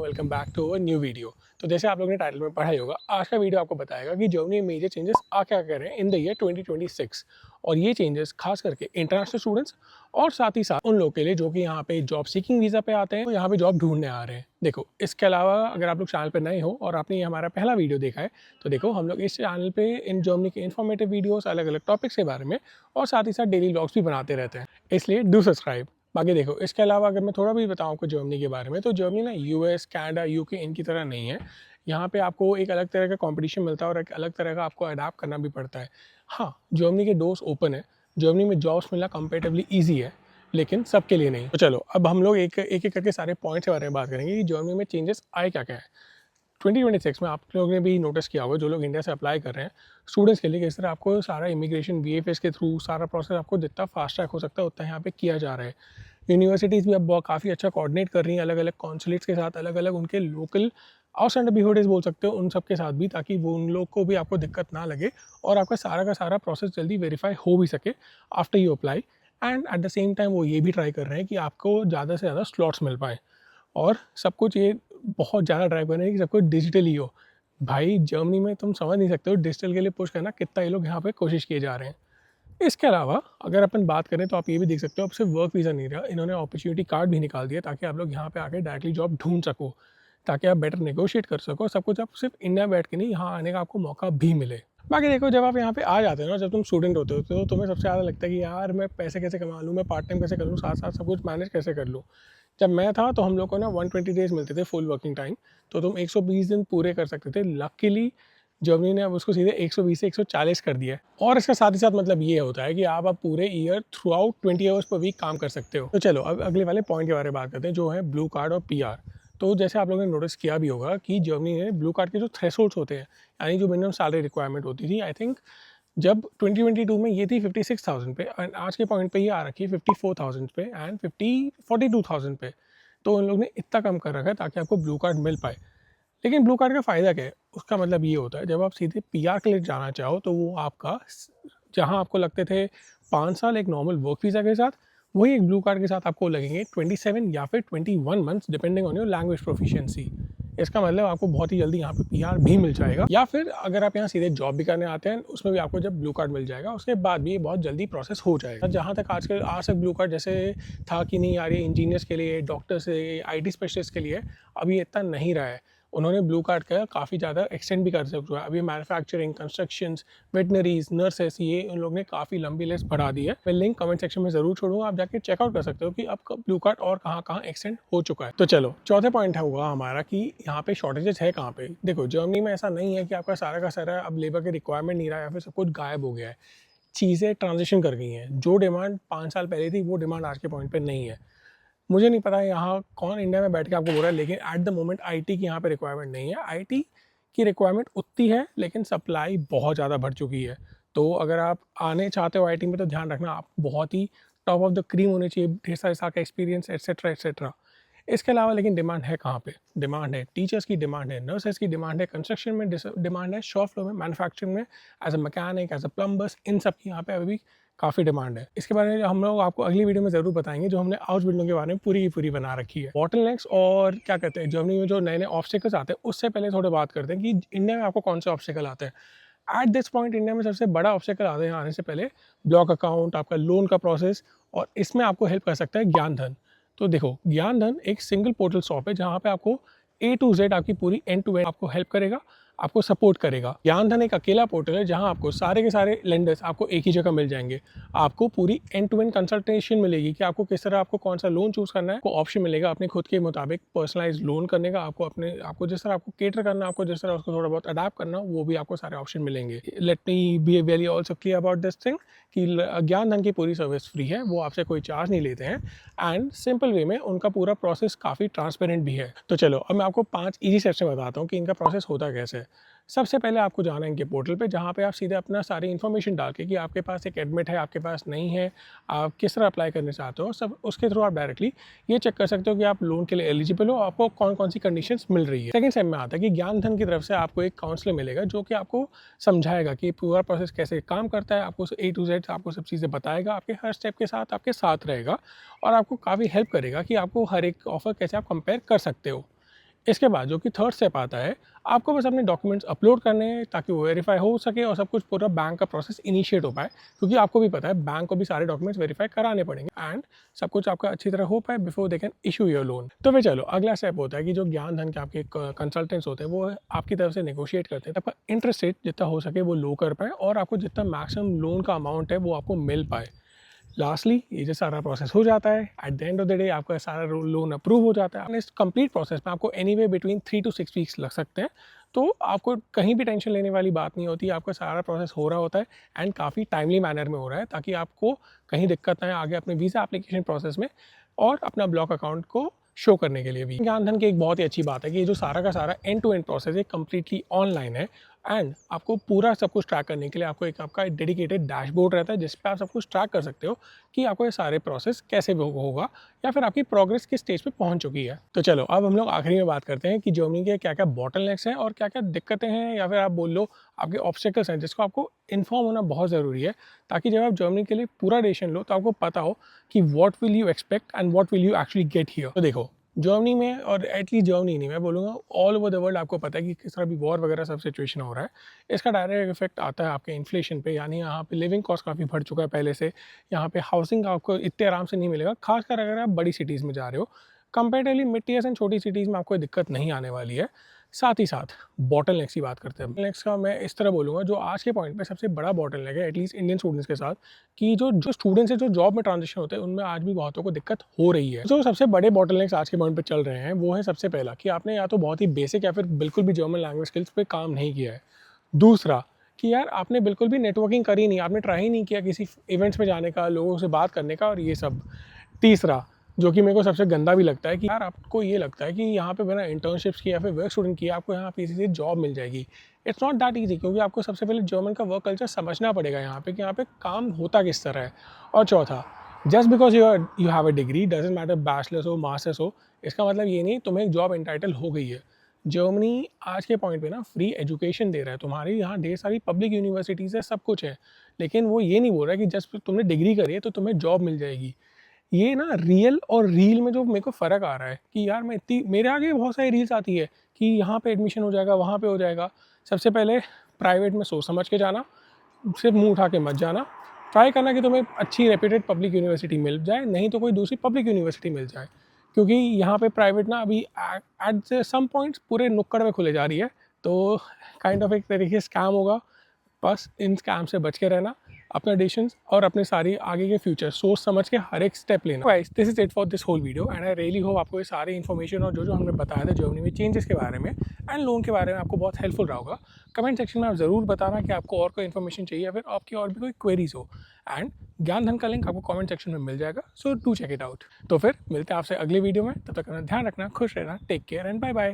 Welcome back to our new video. तो जैसे आप लोगों ने टाइटल में पढ़ा ही होगा, आज का वीडियो आपको बताएगा कि जर्मनी में मेजर चेंजेस आ क्या कर रहे हैं इन द ईयर 2026। और ये चेंजेस खास करके इंटरनेशनल स्टूडेंट्स और साथ ही साथ उन लोगों के लिए जो कि यहाँ पे जॉब सीकिंग वीज़ा पे आते हैं, तो यहाँ पे जॉब ढूंढने आ रहे हैं। देखो, इसके अलावा अगर आप लोग चैनल पर नए हो और आपने ये हमारा पहला वीडियो देखा है, तो देखो हम लोग इस चैनल पे इन जर्मनी के इन्फॉर्मेटिव वीडियोस, अलग अलग टॉपिक्स के बारे में और साथ ही साथ डेली व्लॉग्स भी बनाते रहते हैं, इसलिए डू सब्सक्राइब। बाकी देखो, इसके अलावा अगर मैं थोड़ा भी बताऊँ आपको जर्मनी के बारे में, तो जर्मनी ना यूएस, कनाडा, यूके इनकी तरह नहीं है। यहाँ पे आपको एक अलग तरह का कंपटीशन मिलता है और एक अलग तरह का आपको अडाप्ट करना भी पड़ता है। हाँ, जर्मनी के डोर्स ओपन है, जर्मनी में जॉब्स मिलना कंपेरेटिवली ईजी है, लेकिन सबके लिए नहीं। तो चलो अब हम लोग एक एक करके सारे पॉइंट्स के बारे में बात करेंगे कि जर्मनी में चेंजेस आए क्या क्या है। 2026 में आप लोगों ने भी नोटिस किया होगा, जो लोग इंडिया से अप्लाई कर रहे हैं स्टूडेंट्स के लिए, किस तरह आपको सारा इमिग्रेशन वीएफएस के थ्रू सारा प्रोसेस आपको जितना फास्ट ट्रैक हो सकता है उतना यहाँ पे किया जा रहा है। यूनिवर्सिटीज़ भी अब काफ़ी अच्छा कोऑर्डिनेट कर रही हैं अलग अलग कॉन्सुलेट्स के साथ, अलग अलग उनके लोकल आउटस्टैंडर बीहोडेज बोल सकते हो, उन सब के साथ भी, ताकि वो उन लोग को भी आपको दिक्कत ना लगे और आपका सारा का सारा प्रोसेस जल्दी वेरीफाई हो भी सके after you apply. And at the same time वो ये भी ट्राई कर रहे हैं कि आपको ज़्यादा से ज़्यादा स्लॉट्स मिल पाए और सब कुछ ये बहुत ज़्यादा ड्राइव कर रहे हैं कि सब कुछ डिजिटली हो। भाई, जर्मनी में तुम समझ नहीं सकते हो डिजिटल के लिए पुश करना कितना ये लोग यहाँ पे कोशिश किए जा रहे हैं। इसके अलावा अगर अपन बात करें तो आप ये भी देख सकते हो, अब सिर्फ वर्क वीज़ा नहीं रहा, इन्होंने अपॉर्चुनिटी कार्ड भी निकाल दिया ताकि आप लोग यहाँ पे आके डायरेक्टली जॉब ढूंढ सको, ताकि आप बेटर नेगोशिएट कर सको, सब कुछ आप सिर्फ इंडिया बैठ के नहीं, यहाँ आने का आपको मौका भी मिले। बाकी देखो, जब आप यहाँ पे आ जाते हो ना, जब तुम स्टूडेंट होते हो तो तुम्हें सबसे ज़्यादा लगता है कि यार मैं पैसे कैसे कमा लूँ, मैं पार्ट टाइम कैसे कर लूँ, साथ साथ सब कुछ मैनेज कैसे कर लूँ। जब मैं था तो हम लोग को ना 120 डेज़ मिलते थे फुल वर्किंग टाइम, तो तुम 120 दिन पूरे कर सकते थे। लकीली जर्मनी ने अब उसको सीधे 120 से 140 कर दिया है। और इसका साथ ही साथ मतलब ये होता है कि आप अब पूरे year throughout 20 hours per week काम कर सकते हो। तो चलो अब अगले वाले पॉइंट के बारे में बात करते हैं, जो है ब्लू कार्ड और पीआर। तो जैसे आप लोगों ने नोटिस किया भी होगा कि जर्मनी ने ब्लू कार्ड के जो थ्रेशोल्ड्स होते हैं, यानी जो मिनिमम सैलरी रिक्वायरमेंट होती थी, आई थिंक जब 2022 में ये थी 56,000 पे, एंड आज के पॉइंट पे ये आ रखी है 54,000 पे एंड 42,000 पे। तो उन लोग ने इतना कम कर रखा है ताकि आपको ब्लू कार्ड मिल पाए। लेकिन ब्लू कार्ड का फ़ायदा क्या है? उसका मतलब ये होता है, जब आप सीधे पीआर के लिए जाना चाहो तो वो आपका जहाँ आपको लगते थे 5 साल एक नॉर्मल वर्क वीज़ा के साथ, वही एक ब्लू कार्ड के साथ आपको लगेंगे 27 या फिर 21 months, depending on your language proficiency. इसका मतलब आपको बहुत ही जल्दी यहाँ पे पीआर भी मिल जाएगा, या फिर अगर आप यहाँ सीधे जॉब भी करने आते हैं उसमें भी आपको जब ब्लू कार्ड मिल जाएगा उसके बाद भी ये बहुत जल्दी प्रोसेस हो जाएगा। जहाँ तक आज तक ब्लू कार्ड जैसे था कि नहीं यार, ये इंजीनियर्स के लिए, डॉक्टर्स, आईटी स्पेशलिस्ट के लिए, अभी ये इतना नहीं रहा है। उन्होंने ब्लू कार्ड का काफ़ी ज़्यादा एक्सटेंड भी कर सकते हैं। अभी मैन्युफैक्चरिंग, कंस्ट्रक्शंस, वेटनरीज, नर्सेस, ये उन लोग ने काफ़ी लंबी लिस्ट बढ़ा दी है। मैं लिंक कमेंट सेक्शन में ज़रूर छोड़ूंगा, आप जाके चेकआउट कर सकते हो कि अब ब्लू कार्ड और कहाँ कहाँ एक्सटेंड हो चुका है। तो चलो, चौथे पॉइंट होगा हमारा कि यहाँ पे शॉर्टेजेस है कहाँ पे। देखो, जर्मनी में ऐसा नहीं है कि आपका सारा का सारा अब लेबर के रिक्वायरमेंट नहीं रहा या फिर सब कुछ गायब हो गया है। चीज़ें ट्रांजिशन कर गई हैं। जो डिमांड 5 साल पहले थी वो डिमांड आज के पॉइंट पर नहीं है। मुझे नहीं पता यहाँ कौन इंडिया में बैठ के आपको बोल रहा है, लेकिन एट द मोमेंट आईटी की यहाँ पे रिक्वायरमेंट नहीं है। आईटी की रिक्वायरमेंट उतनी है, लेकिन सप्लाई बहुत ज़्यादा बढ़ चुकी है। तो अगर आप आने चाहते हो आईटी में, तो ध्यान रखना आप बहुत ही टॉप ऑफ द क्रीम होने चाहिए, ढेर सारे साल का एक्सपीरियंस, एट्सेट्रा एट्सेट्रा। इसके अलावा लेकिन डिमांड है कहाँ पे? डिमांड है टीचर्स की, डिमांड है नर्सेस की, डिमांड है कंस्ट्रक्शन में, डिमांड है शॉप फ्लोर में, मैन्युफैक्चरिंग में, as a mechanic, as a plumbers, इन सब की यहाँ पे अभी भी काफ़ी डिमांड है। इसके बारे में हम लोग आपको अगली वीडियो में ज़रूर बताएंगे, जो हमने हाउस बिल्डिंग के बारे में पूरी की पूरी बना रखी है। बॉटलनेक्स और क्या कहते हैं, जर्मनी में जो नए नए ऑब्स्टेकल्स आते हैं, उससे पहले थोड़े बात करते हैं कि इंडिया में आपको कौन से ऑब्स्टेकल आते हैं। एट दिस पॉइंट इंडिया में सबसे बड़ा ऑब्स्टेकल आता है आने से पहले ब्लॉक अकाउंट, आपका लोन का प्रोसेस, और इसमें आपको हेल्प कर सकता है ज्ञान धन। तो देखो, ज्ञान धन एक सिंगल पोर्टल शॉप है जहाँ पे आपको A to Z आपकी पूरी एंड टू एंड आपको हेल्प करेगा, आपको सपोर्ट करेगा। ज्ञान धन एक अकेला पोर्टल है जहां आपको सारे के सारे लेंडर्स आपको एक ही जगह मिल जाएंगे। आपको पूरी एंड टू एंड कंसल्टेशन मिलेगी कि आपको किस तरह, आपको कौन सा लोन चूज करना है। आपको ऑप्शन मिलेगा अपने खुद के मुताबिक पर्सनलाइज लोन करने का। आपको जिस तरह आपको केटर करना, आपको जिस तरह उसको थोड़ा बहुत अडाप्ट करना, वो भी आपको सारे ऑप्शन मिलेंगे। Let me be very also clear about this thing कि ज्ञान धन की पूरी सर्विस फ्री है, वो आपसे कोई चार्ज नहीं लेते हैं, एंड सिंपल वे में उनका पूरा प्रोसेस काफ़ी ट्रांसपेरेंट भी है। तो चलो अब मैं आपको 5 ईजी स्टेप्स में बताता हूँ कि इनका प्रोसेस होता कैसे है। सबसे पहले आपको जाना है इनके पोर्टल पे, जहाँ पे आप सीधे अपना सारी इन्फॉर्मेशन डाल के कि आपके पास एक एडमिट है, आपके पास नहीं है, आप किस तरह अप्लाई करना चाहते हो, सब उसके थ्रू आप डायरेक्टली ये चेक कर सकते हो कि आप लोन के लिए एलिजिबल हो, आपको कौन कौन सी कंडीशंस मिल रही है। सेकंड स्टेप में आता है कि ज्ञान धन की तरफ से आपको एक काउंसलर मिलेगा जो कि आपको समझाएगा कि पूरा प्रोसेस कैसे काम करता है, आपको A to Z आपको सब चीज़ें बताएगा, आपके हर स्टेप के साथ आपके साथ रहेगा और आपको काफ़ी हेल्प करेगा कि आपको हर एक ऑफर कैसे आप कंपेयर कर सकते हो। इसके बाद जो कि थर्ड स्टेप आता है, आपको बस अपने डॉक्यूमेंट्स अपलोड करने हैं ताकि वो वेरीफाई हो सके और सब कुछ पूरा बैंक का प्रोसेस इनिशिएट हो पाए, क्योंकि आपको भी पता है बैंक को भी सारे डॉक्यूमेंट्स वेरीफाई कराने पड़ेंगे एंड सब कुछ आपका अच्छी तरह हो पाए before they can issue your loan. तो फिर चलो अगला स्टेप होता है कि जो ज्ञान धन के आपके कंसल्टेंट्स होते हैं वो आपकी तरफ से नेगोशिएट करते हैं, आपका इंटरेस्ट रेट जितना हो सके वो लो कर पाए और आपको जितना मैक्सिमम लोन का अमाउंट है वो आपको मिल पाए। लास्टली ये जो सारा प्रोसेस हो जाता है, at the end of the day आपका सारा लोन अप्रूव हो जाता है। इस कंप्लीट प्रोसेस में आपको एनीवे बिटवीन 3 to 6 वीक्स लग सकते हैं, तो आपको कहीं भी टेंशन लेने वाली बात नहीं होती। आपका सारा प्रोसेस हो रहा होता है एंड काफ़ी टाइमली मैनर में हो रहा है, ताकि आपको कहीं दिक्कत ना आए आगे अपने वीज़ा एप्लीकेशन प्रोसेस में और अपना ब्लॉक अकाउंट को शो करने के लिए भी। ज्ञान धन की एक बहुत ही अच्छी बात है कि ये जो सारा का सारा एंड टू एंड प्रोसेस है कम्प्लीटली ऑनलाइन है एंड आपको पूरा सब कुछ ट्रैक करने के लिए आपको एक आपका डेडिकेटेड डैशबोर्ड रहता है जिस पे आप सब कुछ ट्रैक कर सकते हो कि आपको ये सारे प्रोसेस कैसे होगा या फिर आपकी प्रोग्रेस किस स्टेज पे पहुंच चुकी है। तो चलो अब हम लोग आखिरी में बात करते हैं कि जर्मनी के क्या क्या बॉटलनेक्स हैं और क्या क्या दिक्कतें हैं या फिर आप बोल लो आपके ऑब्स्टेकल्स हैं जिसको आपको इन्फॉर्म होना बहुत ज़रूरी है, ताकि जब आप जर्मनी के लिए पूरा डिसीजन लो तो आपको पता हो कि what will you expect and what will you actually get here. तो देखो जर्मनी में, और एटलीस्ट जर्मनी नहीं, मैं बोलूँगा ऑल ओवर द वर्ल्ड आपको पता है कि किस तरह भी वॉर वगैरह सब सिचुएशन हो रहा है। इसका डायरेक्ट इफेक्ट आता है आपके इन्फ्लेशन पे, यानी यहाँ पे लिविंग कॉस्ट काफ़ी बढ़ चुका है पहले से। यहाँ पे हाउसिंग आपको इतने आराम से नहीं मिलेगा, खासकर अगर आप बड़ी सिटीज़ में जा रहे हो। कंपेरेटिवली मिड टीयर्स एंड छोटी सिटीज़ में आपको दिक्कत नहीं आने वाली है। साथ ही साथ बॉटलनेक्स की बात करते हैं। बॉटलनेक्स का मैं इस तरह बोलूँगा, जो आज के पॉइंट पे सबसे बड़ा बॉटलनेक है एटलीस्ट इंडियन स्टूडेंट्स के साथ, कि जो स्टूडेंट्स हैं जो जॉब में ट्रांजिशन होते हैं उनमें आज भी बहुतों को दिक्कत हो रही है। जो सबसे बड़े बॉटलनेक्स आज के पॉइंट पे चल रहे हैं वो है, सबसे पहला कि आपने या तो बहुत ही बेसिक या फिर बिल्कुल भी जर्मन लैंग्वेज स्किल्स पे काम नहीं किया है। दूसरा कि यार आपने बिल्कुल भी नेटवर्किंग करी नहीं, आपने ट्राई नहीं किया किसी इवेंट्स में जाने का, लोगों से बात करने का और ये सब। तीसरा जो कि मेरे को सबसे गंदा भी लगता है कि यार आपको ये लगता है कि यहाँ पे बिना इंटर्नशिप्स किए या फिर वर्क स्टूडेंट किए आपको यहाँ पे इसी से जॉब मिल जाएगी। इट्स नॉट दैट ईजी, क्योंकि आपको सबसे पहले जर्मन का वर्क कल्चर समझना पड़ेगा यहाँ पे कि यहाँ पे काम होता किस तरह है। और चौथा, just because you have a degree doesn't matter bachelors हो मास्टर्स हो, इसका मतलब ये नहीं तुम्हें एक जॉब एंटाइटल हो गई है। जर्मनी आज के पॉइंट पे ना फ्री एजुकेशन दे रहा है, तुम्हारी यहाँ ढेर सारी पब्लिक यूनिवर्सिटीज़ है, सब कुछ है, लेकिन वो ये नहीं बोल रहा है कि जस्ट तुमने डिग्री करी है तो तुम्हें जॉब मिल जाएगी। ये ना रियल और रील में जो मेरे को फ़र्क आ रहा है कि यार मैं इतनी, मेरे आगे बहुत सारी रील्स आती है कि यहाँ पे एडमिशन हो जाएगा, वहाँ पे हो जाएगा। सबसे पहले प्राइवेट में सोच समझ के जाना, सिर्फ मुंह उठा के मत जाना। ट्राई करना कि तुम्हें अच्छी रेप्यूटेड पब्लिक यूनिवर्सिटी मिल जाए, नहीं तो कोई दूसरी पब्लिक यूनिवर्सिटी मिल जाए, क्योंकि यहाँ पे प्राइवेट ना अभी एट सम पॉइंट्स पूरे नुक्कड़ में खुले जा रही है, तो काइंड ऑफ एक तरीके से स्कैम होगा। बस इन स्कैम से बच के रहना, अपना डिसीजंस और अपने सारी आगे के फ्यूचर सोच समझ के हर एक स्टेप लेना। Guys, this is it for this whole video and I really hope आपको ये सारी इन्फॉर्मेशन और जो हमने बताया था जर्मनी में चेंजेस के बारे में एंड लोन के बारे में आपको बहुत हेल्पफुल रहा होगा। कमेंट सेक्शन में आप ज़रूर बताना कि आपको और कोई इन्फॉर्मेशन चाहिए या फिर आपकी और भी कोई क्वेरीज हो, एंड ज्ञान धन का लिंक आपको कमेंट सेक्शन में मिल जाएगा, so do check it out. तो फिर मिलते हैं आपसे अगले वीडियो में, तब तक अपना ध्यान रखना, खुश रहना, take care and bye bye.